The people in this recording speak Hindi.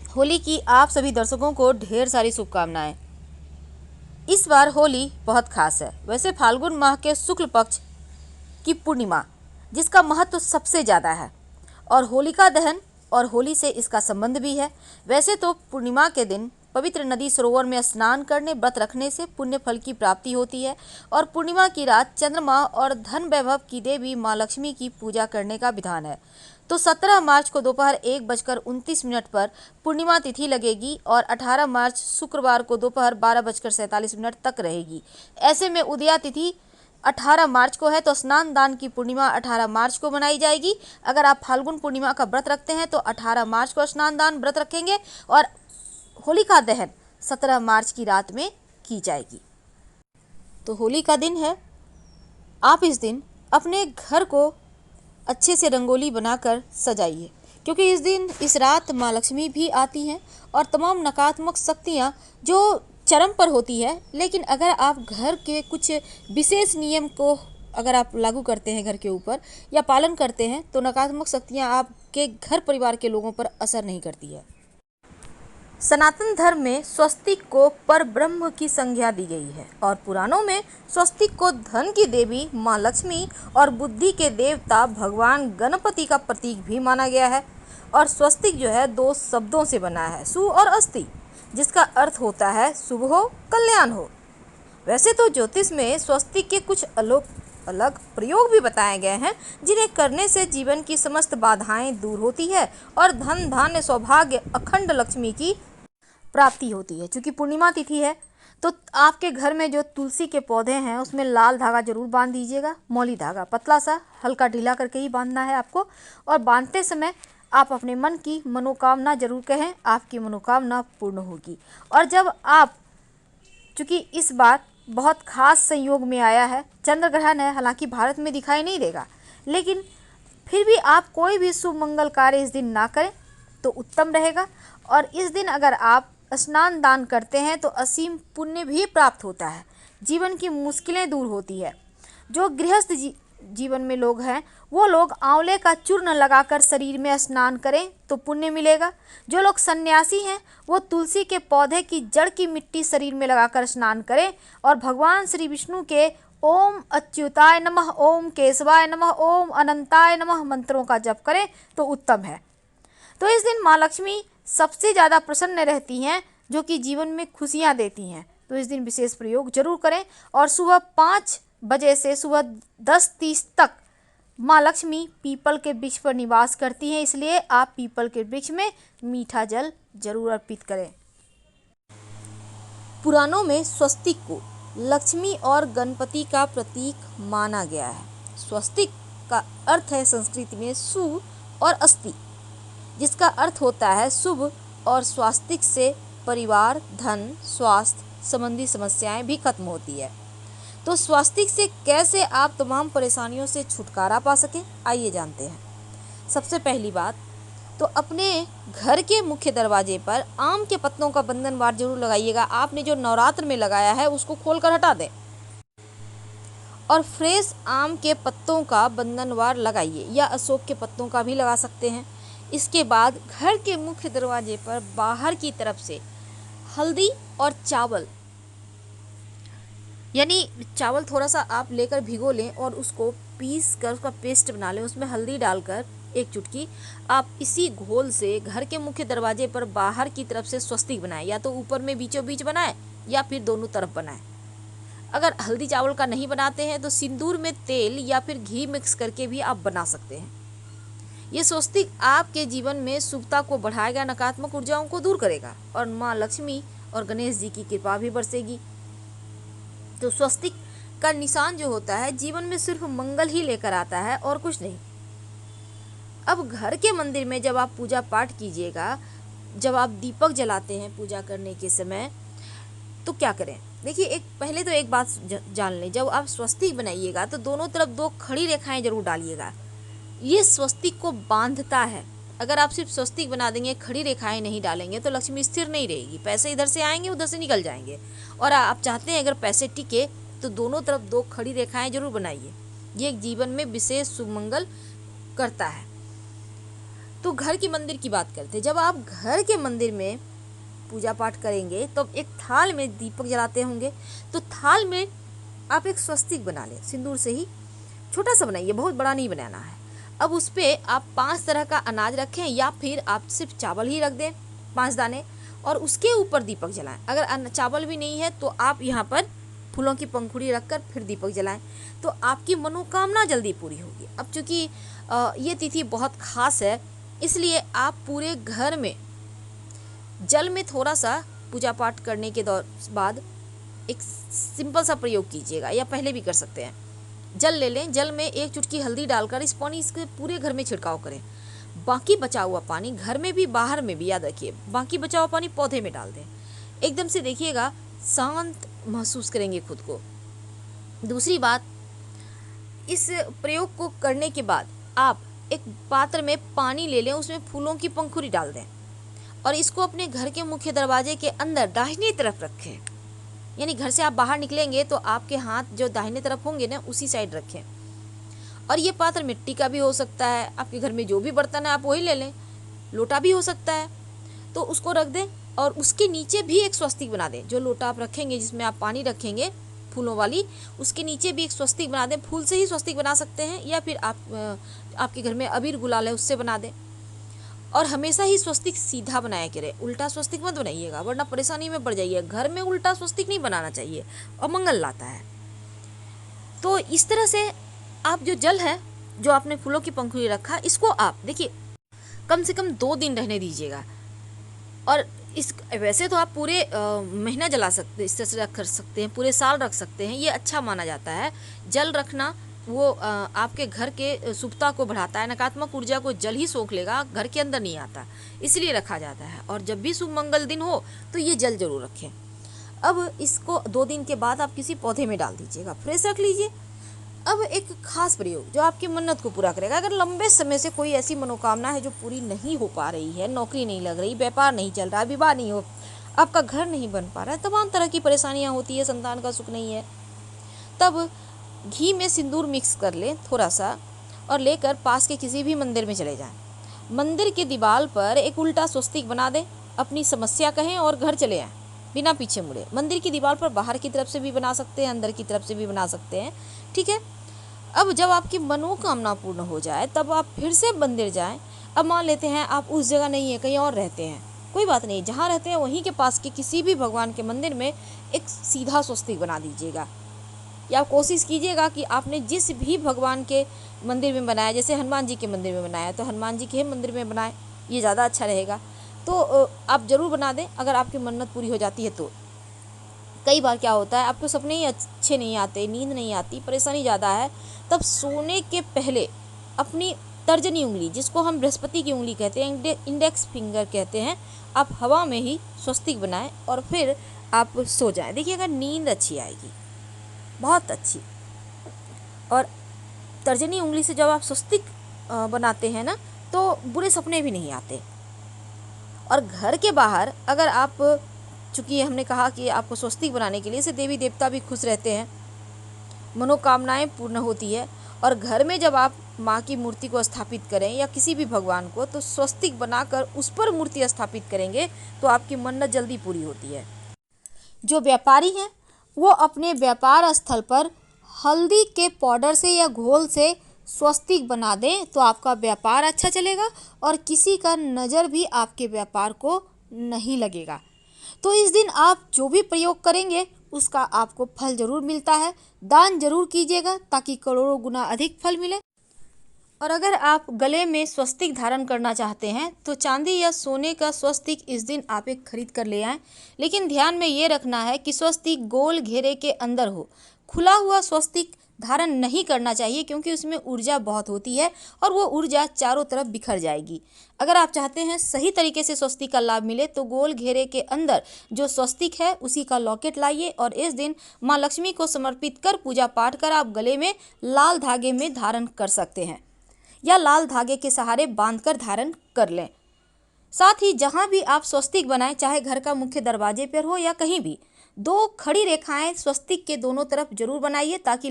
होली की आप सभी दर्शकों को ढेर सारी शुभकामनाएं। इस बार होली बहुत खास है। वैसे फाल्गुन माह के शुक्ल पक्ष की पूर्णिमा जिसका महत्व सबसे ज़्यादा है और होलिका दहन और होली से इसका संबंध भी है। वैसे तो पूर्णिमा के दिन पवित्र नदी सरोवर में स्नान करने व्रत रखने से पुण्य फल की प्राप्ति होती है और पूर्णिमा की रात चंद्रमा और धन वैभव की देवी माँ लक्ष्मी की पूजा करने का विधान है। तो 17 मार्च को दोपहर 1:29 पर पूर्णिमा तिथि लगेगी और 18 मार्च शुक्रवार को दोपहर 12:47 तक रहेगी। ऐसे में उदया तिथि 18 मार्च को है तो स्नान दान की पूर्णिमा 18 मार्च को मनाई जाएगी। अगर आप फाल्गुन पूर्णिमा का व्रत रखते हैं तो 18 मार्च को स्नान दान व्रत रखेंगे और होलिका दहन 17 मार्च की रात में की जाएगी। तो होली का दिन है, आप इस दिन अपने घर को अच्छे से रंगोली बनाकर सजाइए, क्योंकि इस दिन इस रात माँ लक्ष्मी भी आती हैं और तमाम नकारात्मक शक्तियाँ जो चरम पर होती है। लेकिन अगर आप घर के कुछ विशेष नियम को अगर आप लागू करते हैं घर के ऊपर या पालन करते हैं तो नकारात्मक शक्तियाँ आपके घर परिवार के लोगों पर असर नहीं करती है। सनातन धर्म में स्वस्तिक को पर ब्रह्म की संज्ञा दी गई है और पुराणों में स्वस्तिक को धन की देवी माँ लक्ष्मी और बुद्धि के देवता भगवान गणपति का प्रतीक भी माना गया है। और स्वस्तिक जो है 2 शब्दों से बना है, सु और अस्ति, जिसका अर्थ होता है शुभ हो, कल्याण हो। वैसे तो ज्योतिष में स्वस्तिक के कुछ अलग प्रयोग भी बताए गए हैं जिन्हें करने से जीवन की समस्त बाधाएं दूर होती है और धन धान्य सौभाग्य अखंड लक्ष्मी की प्राप्ति होती है। चूँकि पूर्णिमा तिथि है तो आपके घर में जो तुलसी के पौधे हैं उसमें लाल धागा जरूर बांध दीजिएगा। मौली धागा पतला सा हल्का ढीला करके ही बांधना है आपको। और बांधते समय आप अपने मन की मनोकामना जरूर कहें, आपकी मनोकामना पूर्ण होगी। और जब आप, चूँकि इस बार बहुत खास संयोग में आया है, चंद्र ग्रहण है, हालांकि भारत में दिखाई नहीं देगा, लेकिन फिर भी आप कोई भी शुभ मंगल कार्य इस दिन ना करें तो उत्तम रहेगा। और इस दिन अगर आप स्नान दान करते हैं तो असीम पुण्य भी प्राप्त होता है, जीवन की मुश्किलें दूर होती है। जो गृहस्थ जीवन में लोग हैं वो लोग आंवले का चूर्ण लगाकर शरीर में स्नान करें तो पुण्य मिलेगा। जो लोग सन्यासी हैं वो तुलसी के पौधे की जड़ की मिट्टी शरीर में लगाकर स्नान करें और भगवान श्री विष्णु के ओम अच्युताय नमः, ओम केशवाय नमः, ओम अनंताय नमः मंत्रों का जप करें तो उत्तम है। तो इस दिन माँ लक्ष्मी सबसे ज़्यादा प्रसन्न रहती हैं, जो कि जीवन में खुशियाँ देती हैं। तो इस दिन विशेष प्रयोग जरूर करें। और सुबह 5 बजे से सुबह 10:30 तक माँ लक्ष्मी पीपल के वृक्ष पर निवास करती हैं, इसलिए आप पीपल के वृक्ष में मीठा जल जरूर अर्पित करें। पुराणों में स्वस्तिक को लक्ष्मी और गणपति का प्रतीक माना गया है। स्वस्तिक का अर्थ है संस्कृत में सु और अस्ति, जिसका अर्थ होता है शुभ, और स्वास्तिक से परिवार, धन, स्वास्थ्य संबंधी समस्याएं भी खत्म होती है। तो स्वास्तिक से कैसे आप तमाम परेशानियों से छुटकारा पा सकें, आइए जानते हैं। सबसे पहली बात तो अपने घर के मुख्य दरवाजे पर आम के पत्तों का बंधनवार जरूर लगाइएगा। आपने जो नवरात्र में लगाया है उसको खोलकर हटा दें और फ्रेश आम के पत्तों का बंधनवार लगाइए, या अशोक के पत्तों का भी लगा सकते हैं। इसके बाद घर के मुख्य दरवाजे पर बाहर की तरफ से हल्दी और चावल, यानी चावल थोड़ा सा आप लेकर भिगो लें और उसको पीस कर उसका पेस्ट बना लें, उसमें हल्दी डालकर 1 चुटकी आप इसी घोल से घर के मुख्य दरवाजे पर बाहर की तरफ से स्वस्तिक बनाएं, या तो ऊपर में बीचों बीच बनाएं या फिर दोनों तरफ बनाएं। अगर हल्दी चावल का नहीं बनाते हैं तो सिंदूर में तेल या फिर घी मिक्स करके भी आप बना सकते हैं। ये स्वस्तिक आपके जीवन में शुभता को बढ़ाएगा, नकारात्मक ऊर्जाओं को दूर करेगा और माँ लक्ष्मी और गणेश जी की कृपा भी बरसेगी। तो स्वस्तिक का निशान जो होता है जीवन में सिर्फ मंगल ही लेकर आता है और कुछ नहीं। अब घर के मंदिर में जब आप पूजा पाठ कीजिएगा, जब आप दीपक जलाते हैं पूजा करने के समय, तो क्या करें? देखिए, पहले तो एक बात जान लें, जब आप स्वस्तिक बनाइएगा तो दोनों तरफ 2 खड़ी रेखाएं जरूर डालिएगा। ये स्वस्तिक को बांधता है। अगर आप सिर्फ स्वस्तिक बना देंगे, खड़ी रेखाएं नहीं डालेंगे तो लक्ष्मी स्थिर नहीं रहेगी, पैसे इधर से आएंगे उधर से निकल जाएंगे। और आप चाहते हैं अगर पैसे टिके तो दोनों तरफ 2 खड़ी रेखाएं जरूर बनाइए। ये एक जीवन में विशेष शुभ मंगल करता है। तो घर के मंदिर की बात करते हैं। जब आप घर के मंदिर में पूजा पाठ करेंगे तो एक थाल में दीपक जलाते होंगे, तो थाल में आप एक स्वस्तिक बना लें, सिंदूर से ही छोटा सा बनाइए, बहुत बड़ा नहीं बनाना है। अब उस पर आप 5 तरह का अनाज रखें या फिर आप सिर्फ चावल ही रख दें 5 दाने, और उसके ऊपर दीपक जलाएं। अगर चावल भी नहीं है तो आप यहाँ पर फूलों की पंखुड़ी रखकर फिर दीपक जलाएं, तो आपकी मनोकामना जल्दी पूरी होगी। अब चूँकि ये तिथि बहुत खास है, इसलिए आप पूरे घर में जल में थोड़ा सा पूजा पाठ करने के बाद एक सिंपल सा प्रयोग कीजिएगा, या पहले भी कर सकते हैं। जल ले लें, जल में 1 चुटकी हल्दी डालकर इस पानी इसके पूरे घर में छिड़काव करें। बाकी बचा हुआ पानी घर में भी बाहर में भी, याद रखिए, बाकी बचा हुआ पानी पौधे में डाल दें। एकदम से देखिएगा शांत महसूस करेंगे खुद को। दूसरी बात, इस प्रयोग को करने के बाद आप एक पात्र में पानी ले लें, उसमें फूलों की पंखुड़ी डाल दें और इसको अपने घर के मुख्य दरवाजे के अंदर दाहिनी तरफ रखें। यानी घर से आप बाहर निकलेंगे तो आपके हाथ जो दाहिने तरफ होंगे ना, उसी साइड रखें। और ये पात्र मिट्टी का भी हो सकता है, आपके घर में जो भी बर्तन है आप वही ले लें, लोटा भी हो सकता है, तो उसको रख दें और उसके नीचे भी एक स्वस्तिक बना दें। जो लोटा आप रखेंगे जिसमें आप पानी रखेंगे फूलों वाली, उसके नीचे भी एक स्वस्तिक बना दें। फूल से ही स्वस्तिक बना सकते हैं या फिर आपके घर में अबीर गुलाल है उससे बना दें। और हमेशा ही स्वस्तिक सीधा बनाया करें, उल्टा स्वस्तिक मत बनाइएगा वरना परेशानी में पड़ जाइए। घर में उल्टा स्वस्तिक नहीं बनाना चाहिए और मंगल लाता है। तो इस तरह से आप जो जल है, जो आपने फूलों की पंखुड़ी रखा, इसको आप देखिए कम से कम 2 दिन रहने दीजिएगा। और इस वैसे तो आप पूरे महीना जला सकते, इस तरह से रख सकते हैं, पूरे साल रख सकते हैं, ये अच्छा माना जाता है। जल रखना वो आपके घर के शुभता को बढ़ाता है, नकारात्मक ऊर्जा को जल ही सोख लेगा, घर के अंदर नहीं आता, इसलिए रखा जाता है। और जब भी शुभ मंगल दिन हो तो ये जल जरूर रखें। अब इसको 2 दिन के बाद आप किसी पौधे में डाल दीजिएगा, फ्रेश रख लीजिए। अब एक खास प्रयोग जो आपकी मन्नत को पूरा करेगा। अगर लंबे समय से कोई ऐसी मनोकामना है जो पूरी नहीं हो पा रही है, नौकरी नहीं लग रही, व्यापार नहीं चल रहा, विवाह नहीं हो, आपका घर नहीं बन पा रहा है, तमाम तरह की परेशानियां होती है, संतान का सुख नहीं है, तब घी में सिंदूर मिक्स कर लें थोड़ा सा और लेकर पास के किसी भी मंदिर में चले जाएं। मंदिर के दीवार पर एक उल्टा स्वस्तिक बना दें, अपनी समस्या कहें और घर चले आएँ बिना पीछे मुड़े। मंदिर की दीवार पर बाहर की तरफ से भी बना सकते हैं, अंदर की तरफ से भी बना सकते हैं, ठीक है। अब जब आपकी मनोकामना पूर्ण हो जाए तब आप फिर से मंदिर जाएं। अब मान लेते हैं आप उस जगह नहीं है, कहीं और रहते हैं, कोई बात नहीं, जहाँ रहते हैं वहीं के पास के किसी भी भगवान के मंदिर में एक सीधा स्वस्तिक बना दीजिएगा। या कोशिश कीजिएगा कि आपने जिस भी भगवान के मंदिर में बनाया, जैसे हनुमान जी के मंदिर में बनाया तो हनुमान जी के मंदिर में बनाएं, ये ज़्यादा अच्छा रहेगा। तो आप ज़रूर बना दें अगर आपकी मन्नत पूरी हो जाती है तो। कई बार क्या होता है, आपको सपने ही अच्छे नहीं आते, नींद नहीं आती, परेशानी ज़्यादा है, तब सोने के पहले अपनी तर्जनी उंगली, जिसको हम बृहस्पति की उंगली कहते हैं, इंडेक्स फिंगर कहते हैं, आप हवा में ही स्वस्तिक बनाएं और फिर आप सो जाएं। देखिएगा नींद अच्छी आएगी, बहुत अच्छी। और तर्जनी उंगली से जब आप स्वस्तिक बनाते हैं ना, तो बुरे सपने भी नहीं आते। और घर के बाहर अगर आप, चूँकि हमने कहा कि आपको स्वस्तिक बनाने के लिए से देवी देवता भी खुश रहते हैं, मनोकामनाएं पूर्ण होती है। और घर में जब आप माँ की मूर्ति को स्थापित करें या किसी भी भगवान को, तो स्वस्तिक बनाकर उस पर मूर्ति स्थापित करेंगे तो आपकी मन्नत जल्दी पूरी होती है। जो व्यापारी हैं वो अपने व्यापार स्थल पर हल्दी के पाउडर से या घोल से स्वस्तिक बना दें तो आपका व्यापार अच्छा चलेगा और किसी का नज़र भी आपके व्यापार को नहीं लगेगा। तो इस दिन आप जो भी प्रयोग करेंगे उसका आपको फल जरूर मिलता है। दान जरूर कीजिएगा ताकि करोड़ों गुना अधिक फल मिले। और अगर आप गले में स्वस्तिक धारण करना चाहते हैं तो चांदी या सोने का स्वस्तिक इस दिन आप एक खरीद कर ले आएं। लेकिन ध्यान में ये रखना है कि स्वस्तिक गोल घेरे के अंदर हो। खुला हुआ स्वस्तिक धारण नहीं करना चाहिए क्योंकि उसमें ऊर्जा बहुत होती है और वो ऊर्जा चारों तरफ बिखर जाएगी। अगर आप चाहते हैं सही तरीके से स्वस्तिक का लाभ मिले तो गोल घेरे के अंदर जो स्वस्तिक है उसी का लॉकेट लाइए और इस दिन माँ लक्ष्मी को समर्पित कर पूजा पाठ कर आप गले में लाल धागे में धारण कर सकते हैं या लाल धागे के सहारे बांधकर धारण कर लें। साथ ही जहाँ भी आप स्वस्तिक बनाएं, चाहे घर का मुख्य दरवाजे पर हो या कहीं भी, 2 खड़ी रेखाएं स्वस्तिक के दोनों तरफ जरूर बनाइए ताकि